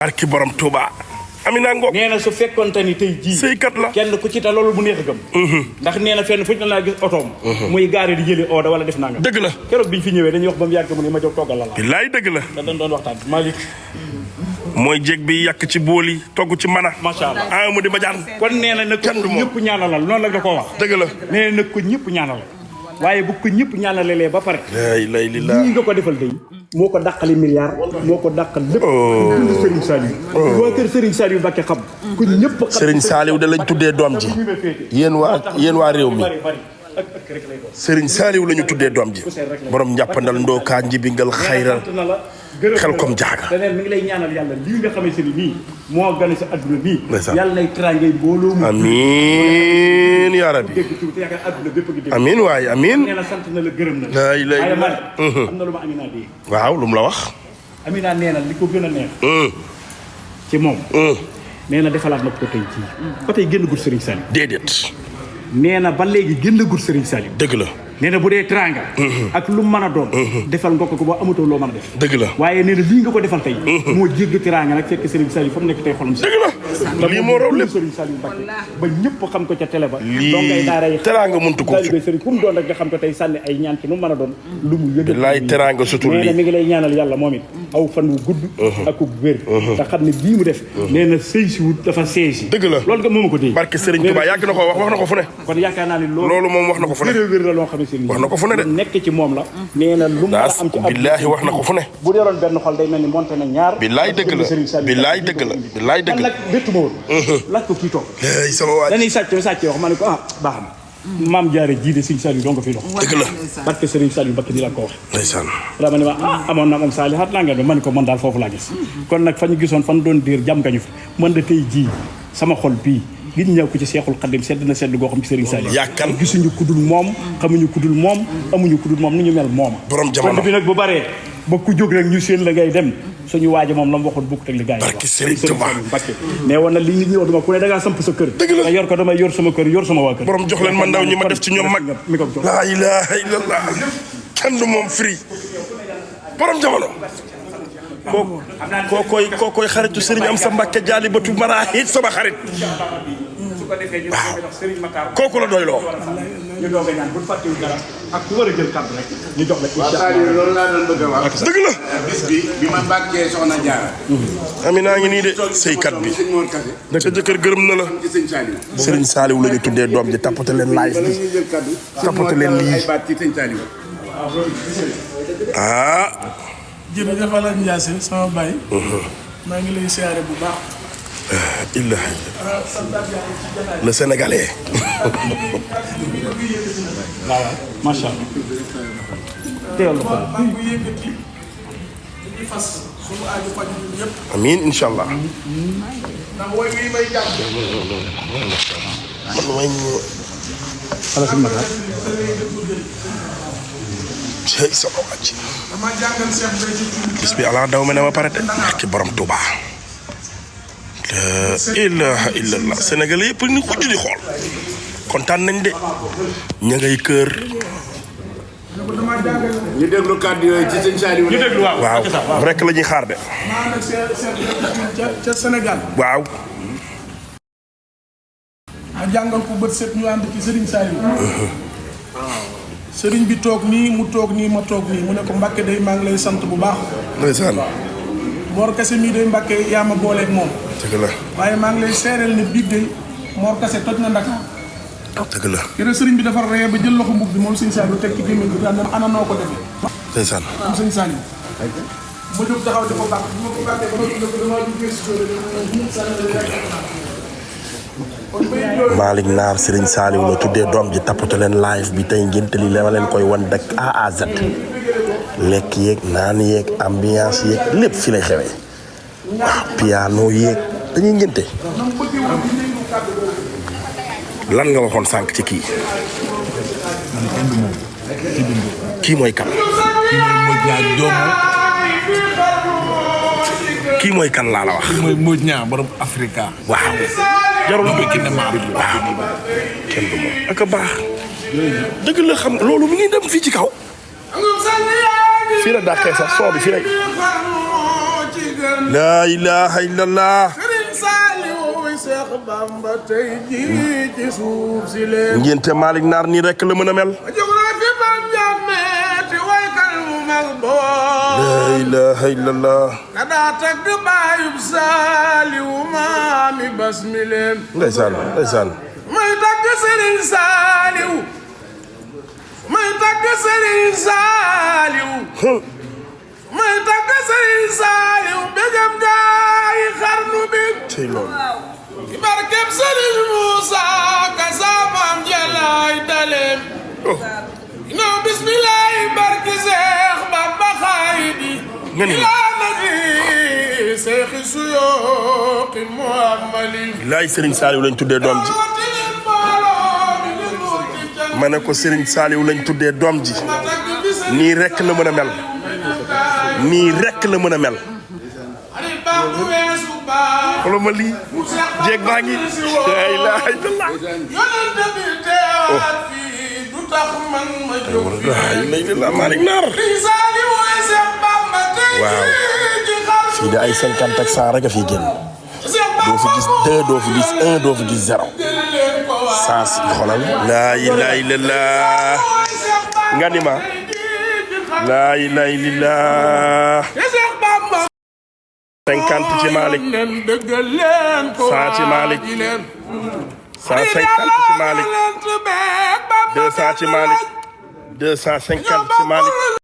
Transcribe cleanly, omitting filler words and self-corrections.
barki borom Touba. Amina Ngok nee na su fekkoonte ni tey jii sëykat la kenn ku ci ta loolu mu neex a gëm. ndax nee na fenn fu ñu laa gis otoom. muy gaare di jëli ooda wala def naa nga. dëgg la keroog biñ fi ñëwee dañuy wax ba mu yàgg mu ne ma jóg toggal la la. billaay dëgg la. te dañ doon waxtaan Malick. mooy jéeg bi yàq ci bool yi togg ci mana. macha allah ah mu di bajaan. kon nee na nag ko ñëpp ñaanalal noonu la da koo wax. dëgg la nee na nag ko ñëpp ñaanalal. waaye bu ko ñëpp ñaanalalee ba pare. lay lillah lii nga ko defal day moo ko dàqali milliard moo ko dàqal lépp. dund Serigne Saliou. waa kër Serigne Saliou Mbacké xam. ku ñëpp xam Serigne Saliou da lañ tuddee doom ji. yéen waa réew mi. Serigne Saliou la ñu tuddee doom ji. borom njàppandal ndookaa njibingal xayral xel kom jaaga. te neen mi ngi lay ñaanal yàlla lii nga xamante ni nii moo gane sa adduna bii. yàlla nay teraangay mbooloo mu. amiin yaa rabbi. amiin waay amiin. nee na sant na la gërëm na. lay waaye man am na lu ma Amina dee. waaw lu mu la wax. Amina nee na li ko gën a neex. ci moom. nee na defalaat na ko tey jii. ba tey génn gul Serigne Saliou. déedéet. nee na ba léegi génn gul Serigne Saliou. dëgg la. nee na bu dee teraanga. ak lu mu mën a doon. defal nga ko ba amatoo loo mën a def. dëgg la waaye nee na lii nga ko defal tey. moo jéggi teraanga nag fekk Serigne Saliou fa mu nekk tey xolam si. dëgg la lii moo raw lépp Serigne Saliou Mbacké ba ñëpp xam ko ca télé ba. lii donc ay daara yi teraanga muntu ko fi. Serigne ku mu doon rek nga xam ko tey sànni ay ñaan ci nu mu mën a doon. lu mu yëg laay teraanga sutul lii nee na mi ngi lay ñaanal yàlla moom it aw fan wu gudd. ak ku wér. te xam ne bii mu def. nee na sëy si wut dafa sëy si. dëgg la loolu nga moom ko dégg. barke Serigne Touba yàgg na ko wax na ko fu ne. kon yaakaar naa ni loolu moom wax na ko fu ne. wér la loo xam ne wax na ko fu ne de. nekk ci moom la. nee na lu mu la am ci billaahi wax na ko fu ne. bu yoroon benn xol day mel ni monté na ñaar. billaay dëgg la billaay dëgg la billaay dëgg la. nag béttu ma woon. laaj ko kii toog. sama waay dañuy sàcc wax ma ne ko baax na. maam jaare jiite Serigne Saliou doo nga fi dox. dëgg la. parce que Serigne Saliou Mbacké di la ko wax. ndeysaan. dama ne ma amoon na moom Saliou xat naa nga ma ne ko man daal foofu laa gis. kon nag fa ñu gisoon fan doon diir jàmm kañu fi man da tey jii sama xol bii gis ñëw ko ci Seexul Xadim sedd na sedd goo xam ci Serigne Saliou. yàkkal gisuñu kudul moom xamuñu kudul moom amuñu kudul moom ni ñu mel moom. borom jamono bi nag bu baree ba ku jóg rek ñu seen la ngay dem suñu waaja moom la mu waxoon bukk teg li gars yi barki Serigne Touba Mbacké mais woon na li nit ñi wax dama ku ne da ngaa samp sa kër. dëgg la nga yor ko damay yor sama kër yor sama waa kër. borom jox leen ma ndaw ñi ma def ci ñoom mag. laa ilaaha illallah kenn du moom firi borom jamono. kookoy xaritu Serigne am sa Mbacké jaali batu maraahit sama xarit. waaw kooku la doy loo. ñu doog a ñaan bu fàttewu dara ak ku war a jël kàddu rek ñu jox la. waaw Saliou loolu laa doon bëgg a wax. dëgg la. bis bi ma mbàkkee soxna Jaara. Amina ngi nii de sëykat bi. sa jëkkër gërëm na la. Serigne Saliou la ñu tuddee doom ji tapote leen live bi. tapote leen lii. ah. jërëjëf Alane Ndiassé sama baay. maa ngi lay siyaare bu baax. Illahi le Sénégalais. waaw macha allah. teewal la ko. amiin incha allah. ndax woy wi may jàng. man may ñu. ala si Matar. cey sama wàcc. dama jàngal Cheikh Béthio. bis bi ala daw me ne ma pare de. ak borom Touba. la ilaha illallah Sénégalais yëpp ni xujj di xool kontaan nañ de ña ngay kër. ñu déglu kàddu yooyu ci sëñ Saliou. ñu déglu waaw rek la ñuy xaar de. maa nag ca Sénégal. waaw. ma jàngal ko bët set ñu ànd ci Serigne Saliou. Serigne bi toog nii mu toog nii ma toog nii mu ne ko Mbacké day maa ngi lay sant bu baax. ndeysaan. Mor Kassé mii day Mbacké yaa ma booleeg moom. dëgg la. waaye maa ngi lay seereel ne biig day Mor Kassé toj na Ndakaar. dëgg la. yére Serigne bi dafa ree ba jël loxo mbub bi moom Serigne Saliou teg ci gémmiñ bi daan dem ana noo ko defee. ndeysaan. moom Serigne Saliou. ma jóg taxaw di ko bàq bu ma ko bàqee ba ma ko damaa duggee si Malick Naar Serigne Saliou la tuddee doom ji tapote leen live bi tey ngénte li la ma leen koy wan dak A à Z. lekk yeeg naan yeeg ambiance yeeg lépp fi lay xewee. waaw piano yeeg dañuy ngénte. lan nga waxoon sànq ci kii. kii mooy kan. kii mooy kan laa la wax. mooy Mbodj Niang borom Africa. waaw. jarul ma kenn maa waaw. kenn du moom ak a baax. dëgg la xam loolu mi ngi dem fii ci kaw. fii la dàqee sax soo bi fii lay. laa ilaha illallah. Sëriñ Saliou wi Seex Bamba tey jii ci suuf si leen. ngénte Malick Naar nii rek la mën a mel. laa ilaha illallah. kada tagg baayub Saaliw maami bas mi leen. ndeysaan ndeysaan. may tagg Sëriñ Saaliw. may tagg Sëriñ Saaliw. may tagg Sëriñ Saaliw bégam gaay xarnu bi. tey loolu. ci barkeb Sëriñ Muusa ka saamam jalaay daleem. non bismillahi barki Seex Bamba xaayidi. nga ni ilaa nabi Seexi suyooqi muhammadin. laay Serigne Saliou lañ tuddee doom ji. ma ne ko Serigne Saliou lañ tuddee doom ji. nii rek la mën a mel. nii rek la mën a mel. xoolal ma lii. jéeg baa ngi. laa ilaaha illallah. Malick Naar. waaw. fii de ay 50 ak 100 rek a fi génn. doo fi gis 2 doo fi gis 1 doo fi gis 0. saa si xoolal. laa ilaaha illallah. nga ni ma. laa ilaaha illallah. 50 ci Malick. 100 ci Malick. 150 ci Malick. 200 ci Malick. 250 ci Malick.